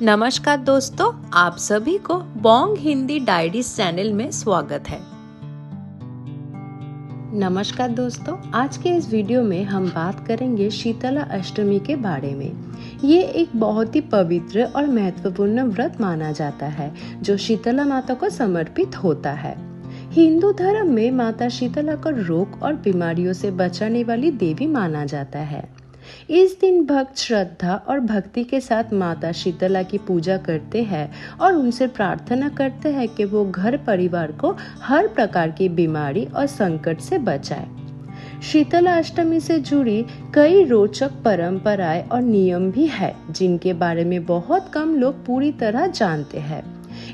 नमस्कार दोस्तों, आप सभी को बोंग हिंदी डायरीज चैनल में स्वागत है। नमस्कार दोस्तों, आज के इस वीडियो में हम बात करेंगे शीतला अष्टमी के बारे में। ये एक बहुत ही पवित्र और महत्वपूर्ण व्रत माना जाता है जो शीतला माता को समर्पित होता है। हिंदू धर्म में माता शीतला को रोग और बीमारियों से बचाने वाली देवी माना जाता है। इस दिन भक्त श्रद्धा और भक्ति के साथ माता शीतला की पूजा करते हैं और उनसे प्रार्थना करते हैं कि वो घर परिवार को हर प्रकार की बीमारी और संकट से बचाए। शीतला अष्टमी से जुड़ी कई रोचक परंपराएं और नियम भी है जिनके बारे में बहुत कम लोग पूरी तरह जानते हैं।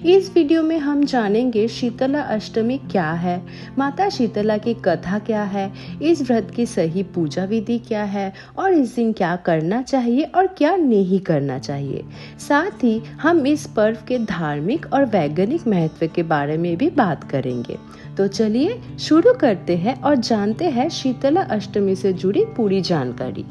इस वीडियो में हम जानेंगे शीतला अष्टमी क्या है, माता शीतला की कथा क्या है, इस व्रत की सही पूजा विधि क्या है और इस दिन क्या करना चाहिए और क्या नहीं करना चाहिए। साथ ही हम इस पर्व के धार्मिक और वैज्ञानिक महत्व के बारे में भी बात करेंगे। तो चलिए शुरू करते हैं और जानते हैं शीतला अष्टमी से जुड़ी पूरी जानकारी।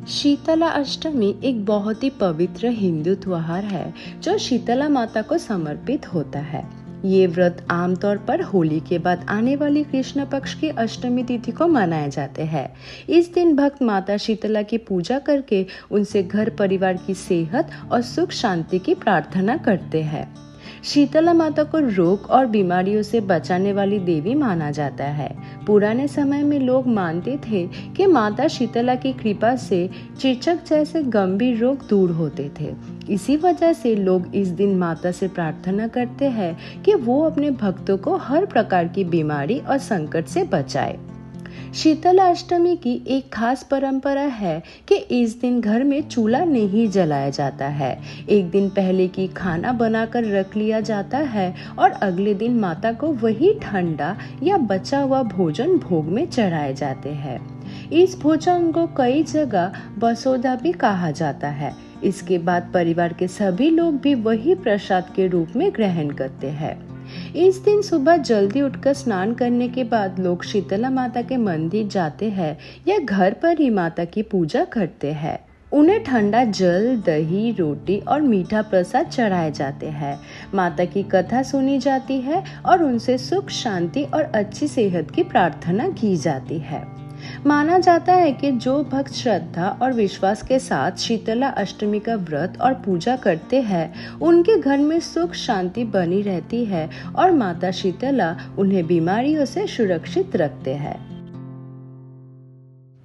शीतला अष्टमी एक बहुत ही पवित्र हिंदू त्योहार है जो शीतला माता को समर्पित होता है। ये व्रत आमतौर पर होली के बाद आने वाली कृष्ण पक्ष की अष्टमी तिथि को मनाए जाते हैं। इस दिन भक्त माता शीतला की पूजा करके उनसे घर परिवार की सेहत और सुख शांति की प्रार्थना करते हैं। शीतला माता को रोग और बीमारियों से बचाने वाली देवी माना जाता है। पुराने समय में लोग मानते थे कि माता शीतला की कृपा से चेचक जैसे गंभीर रोग दूर होते थे। इसी वजह से लोग इस दिन माता से प्रार्थना करते हैं कि वो अपने भक्तों को हर प्रकार की बीमारी और संकट से बचाए। शीतला अष्टमी की एक खास परंपरा है कि इस दिन घर में चूल्हा नहीं जलाया जाता है। एक दिन पहले की खाना बनाकर रख लिया जाता है और अगले दिन माता को वही ठंडा या बचा हुआ भोजन भोग में चढ़ाए जाते हैं। इस भोजन को कई जगह बसोदा भी कहा जाता है। इसके बाद परिवार के सभी लोग भी वही प्रसाद के रूप में ग्रहण करते हैं। इस दिन सुबह जल्दी उठकर स्नान करने के बाद लोग शीतला माता के मंदिर जाते हैं या घर पर ही माता की पूजा करते हैं। उन्हें ठंडा जल, दही, रोटी और मीठा प्रसाद चढ़ाए जाते हैं। माता की कथा सुनी जाती है और उनसे सुख शांति और अच्छी सेहत की प्रार्थना की जाती है। माना जाता है कि जो भक्त श्रद्धा और विश्वास के साथ शीतला अष्टमी का व्रत और पूजा करते हैं उनके घर में सुख शांति बनी रहती है और माता शीतला उन्हें बीमारियों से सुरक्षित रखते हैं।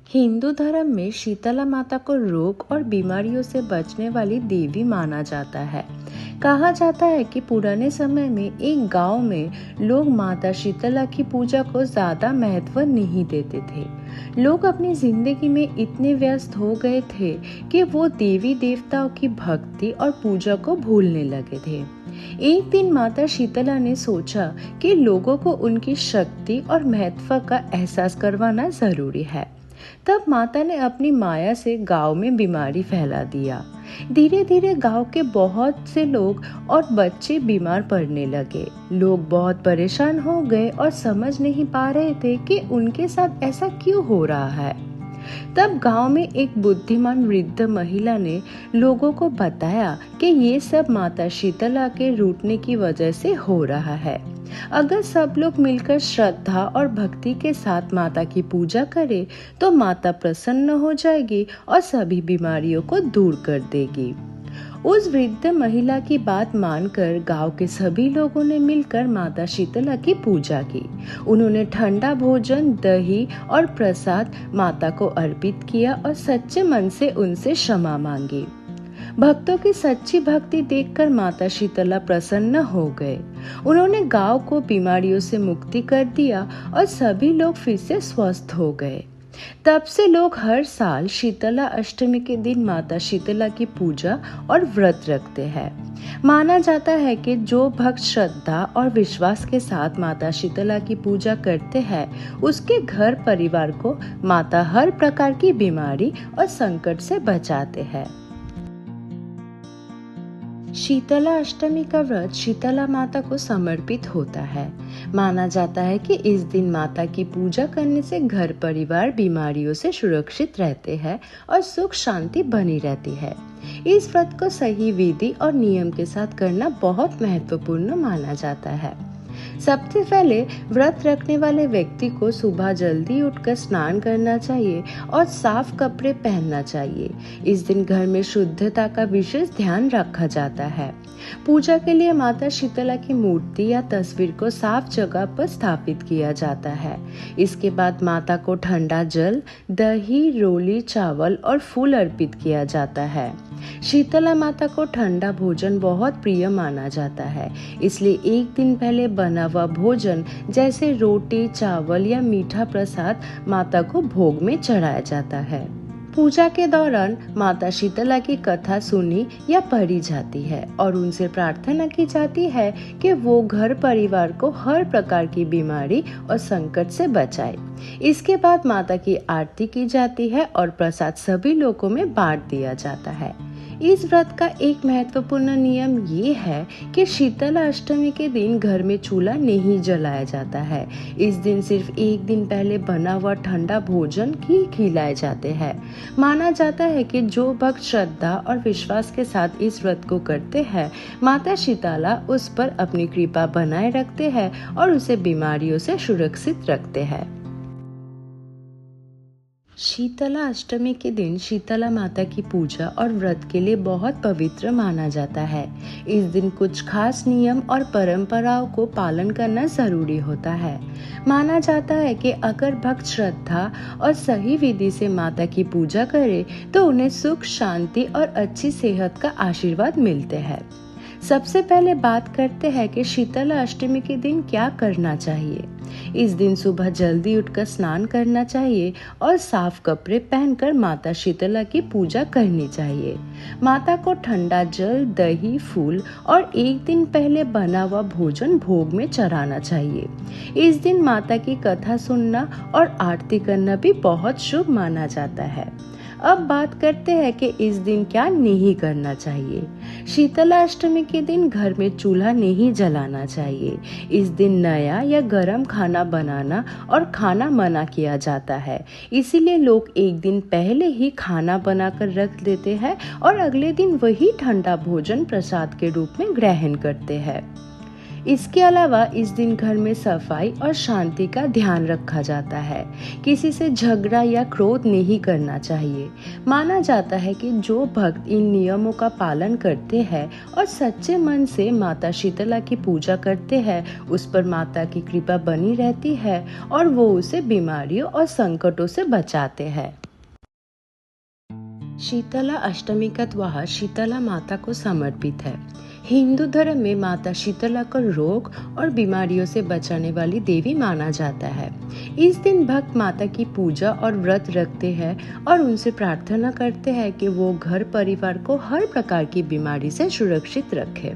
हिंदू धर्म में शीतला माता को रोग और बीमारियों से बचने वाली देवी माना जाता है। कहा जाता है कि पुराने समय में एक गांव में लोग माता शीतला की पूजा को ज्यादा महत्व नहीं देते थे। लोग अपनी जिंदगी में इतने व्यस्त हो गए थे कि वो देवी देवताओं की भक्ति और पूजा को भूलने लगे थे। एक दिन माता शीतला ने सोचा कि लोगों को उनकी शक्ति और महत्व का एहसास करवाना जरूरी है। तब माता ने अपनी माया से गांव में बीमारी फैला दिया। धीरे धीरे गांव के बहुत से लोग और बच्चे बीमार पड़ने लगे। लोग बहुत परेशान हो गए और समझ नहीं पा रहे थे कि उनके साथ ऐसा क्यों हो रहा है। तब गांव में एक बुद्धिमान वृद्ध महिला ने लोगों को बताया कि ये सब माता शीतला के रूठने की वजह से हो रहा है। अगर सब लोग मिलकर श्रद्धा और भक्ति के साथ माता की पूजा करें तो माता प्रसन्न हो जाएगी और सभी बीमारियों को दूर कर देगी। उस वृद्ध महिला की बात मानकर गांव के सभी लोगों ने मिलकर माता शीतला की पूजा की। उन्होंने ठंडा भोजन, दही और प्रसाद माता को अर्पित किया और सच्चे मन से उनसे क्षमा मांगी। भक्तों की सच्ची भक्ति देखकर माता शीतला प्रसन्न हो गए। उन्होंने गांव को बीमारियों से मुक्ति कर दिया और सभी लोग फिर से स्वस्थ हो गए। तब से लोग हर साल शीतला अष्टमी के दिन माता शीतला की पूजा और व्रत रखते हैं। माना जाता है कि जो भक्त श्रद्धा और विश्वास के साथ माता शीतला की पूजा करते हैं उसके घर परिवार को माता हर प्रकार की बीमारी और संकट से बचाते हैं। शीतला अष्टमी का व्रत शीतला माता को समर्पित होता है। माना जाता है कि इस दिन माता की पूजा करने से घर परिवार बीमारियों से सुरक्षित रहते हैं और सुख शांति बनी रहती है। इस व्रत को सही विधि और नियम के साथ करना बहुत महत्वपूर्ण माना जाता है। सबसे पहले व्रत रखने वाले व्यक्ति को सुबह जल्दी उठकर स्नान करना चाहिए और साफ कपड़े पहनना चाहिए। इस दिन घर में शुद्धता का विशेष ध्यान रखा जाता है। पूजा के लिए माता शीतला की मूर्ति या तस्वीर को साफ जगह पर स्थापित किया जाता है। इसके बाद माता को ठंडा जल, दही, रोली, चावल और फूल अर्पित किया जाता है। शीतला माता को ठंडा भोजन बहुत प्रिय माना जाता है, इसलिए एक दिन पहले बना हुआ भोजन जैसे रोटी, चावल या मीठा प्रसाद माता को भोग में चढ़ाया जाता है। पूजा के दौरान माता शीतला की कथा सुनी या पढ़ी जाती है और उनसे प्रार्थना की जाती है कि वो घर परिवार को हर प्रकार की बीमारी और संकट से बचाए। इसके बाद माता की आरती की जाती है और प्रसाद सभी लोगों में बांट दिया जाता है। इस व्रत का एक महत्वपूर्ण नियम ये है कि शीतला अष्टमी के दिन घर में चूल्हा नहीं जलाया जाता है। इस दिन सिर्फ एक दिन पहले बना हुआ ठंडा भोजन ही खिलाए जाते हैं। माना जाता है कि जो भक्त श्रद्धा और विश्वास के साथ इस व्रत को करते हैं, माता शीतला उस पर अपनी कृपा बनाए रखते हैं और उसे बीमारियों से सुरक्षित रखते हैं। शीतला अष्टमी के दिन शीतला माता की पूजा और व्रत के लिए बहुत पवित्र माना जाता है। इस दिन कुछ खास नियम और परंपराओं को पालन करना जरूरी होता है। माना जाता है कि अगर भक्त श्रद्धा और सही विधि से माता की पूजा करे तो उन्हें सुख, शांति और अच्छी सेहत का आशीर्वाद मिलते हैं। सबसे पहले बात करते हैं कि शीतला अष्टमी के दिन क्या करना चाहिए। इस दिन सुबह जल्दी उठकर स्नान करना चाहिए और साफ कपड़े पहनकर माता शीतला की पूजा करनी चाहिए। माता को ठंडा जल, दही, फूल और एक दिन पहले बना हुआ भोजन भोग में चढ़ाना चाहिए। इस दिन माता की कथा सुनना और आरती करना भी बहुत शुभ माना जाता है। अब बात करते हैं कि इस दिन क्या नहीं करना चाहिए। शीतला अष्टमी के दिन घर में चूल्हा नहीं जलाना चाहिए। इस दिन नया या गरम खाना बनाना और खाना मना किया जाता है। इसीलिए लोग एक दिन पहले ही खाना बनाकर रख देते हैं और अगले दिन वही ठंडा भोजन प्रसाद के रूप में ग्रहण करते हैं। इसके अलावा इस दिन घर में सफाई और शांति का ध्यान रखा जाता है। किसी से झगड़ा या क्रोध नहीं करना चाहिए। माना जाता है कि जो भक्त इन नियमों का पालन करते हैं और सच्चे मन से माता शीतला की पूजा करते हैं, उस पर माता की कृपा बनी रहती है और वो उसे बीमारियों और संकटों से बचाते हैं। शीतला अष्टमी का त्योहार शीतला माता को समर्पित है। हिंदू धर्म में माता शीतला को रोग और बीमारियों से बचाने वाली देवी माना जाता है। इस दिन भक्त माता की पूजा और व्रत रखते हैं और उनसे प्रार्थना करते हैं कि वो घर परिवार को हर प्रकार की बीमारी से सुरक्षित रखे।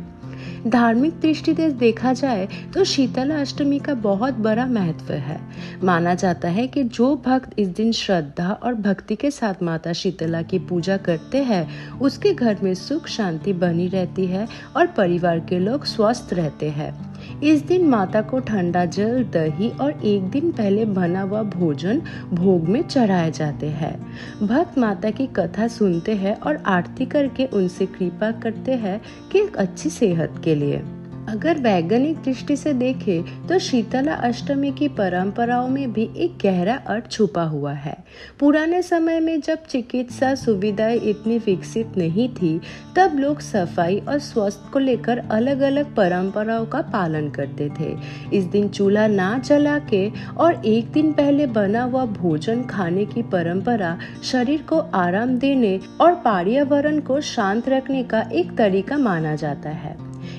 धार्मिक दृष्टि से देखा जाए तो शीतला अष्टमी का बहुत बड़ा महत्व है। माना जाता है कि जो भक्त इस दिन श्रद्धा और भक्ति के साथ माता शीतला की पूजा करते हैं, उसके घर में सुख शांति बनी रहती है और परिवार के लोग स्वस्थ रहते हैं। इस दिन माता को ठंडा जल, दही और एक दिन पहले बना हुआ भोजन भोग में चढ़ाए जाते हैं। भक्त माता की कथा सुनते हैं और आरती करके उनसे कृपा करते हैं कि एक अच्छी सेहत के लिए। अगर वैज्ञानिक दृष्टि से देखें तो शीतला अष्टमी की परंपराओं में भी एक गहरा अर्थ छुपा हुआ है। पुराने समय में जब चिकित्सा सुविधाएं इतनी विकसित नहीं थी, तब लोग सफाई और स्वास्थ्य को लेकर अलग अलग परंपराओं का पालन करते थे। इस दिन चूल्हा ना जला के और एक दिन पहले बना हुआ भोजन खाने की परंपरा शरीर को आराम देने और पर्यावरण को शांत रखने का एक तरीका माना जाता है।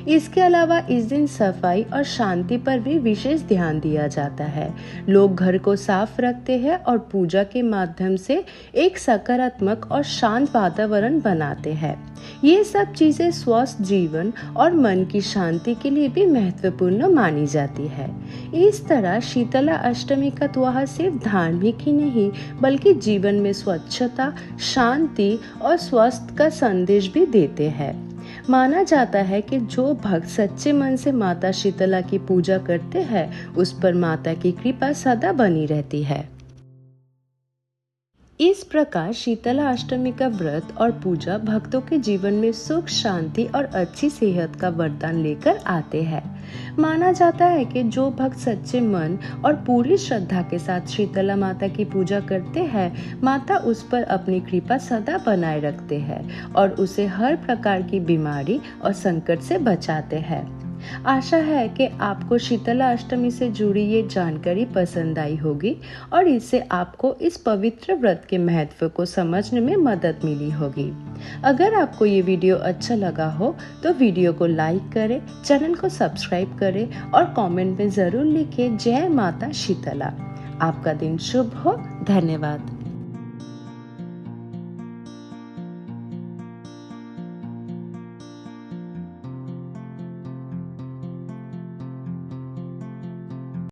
इसके अलावा इस दिन सफाई और शांति पर भी विशेष ध्यान दिया जाता है। लोग घर को साफ रखते हैं और पूजा के माध्यम से एक सकारात्मक और शांत वातावरण बनाते हैं। ये सब चीजें स्वस्थ जीवन और मन की शांति के लिए भी महत्वपूर्ण मानी जाती है। इस तरह शीतला अष्टमी का त्योहार सिर्फ धार्मिक ही नहीं, बल्कि जीवन में स्वच्छता, शांति और स्वास्थ्य का संदेश भी देते हैं। माना जाता है कि जो भक्त सच्चे मन से माता शीतला की पूजा करते हैं, उस पर माता की कृपा सदा बनी रहती है। इस प्रकार शीतला अष्टमी का व्रत और पूजा भक्तों के जीवन में सुख, शांति और अच्छी सेहत का वरदान लेकर आते हैं। माना जाता है कि जो भक्त सच्चे मन और पूरी श्रद्धा के साथ शीतला माता की पूजा करते हैं, माता उस पर अपनी कृपा सदा बनाए रखते हैं और उसे हर प्रकार की बीमारी और संकट से बचाते हैं। आशा है कि आपको शीतला अष्टमी से जुड़ी ये जानकारी पसंद आई होगी और इससे आपको इस पवित्र व्रत के महत्व को समझने में मदद मिली होगी। अगर आपको ये वीडियो अच्छा लगा हो तो वीडियो को लाइक करें, चैनल को सब्सक्राइब करें और कमेंट में जरूर लिखें जय माता शीतला। आपका दिन शुभ हो। धन्यवाद।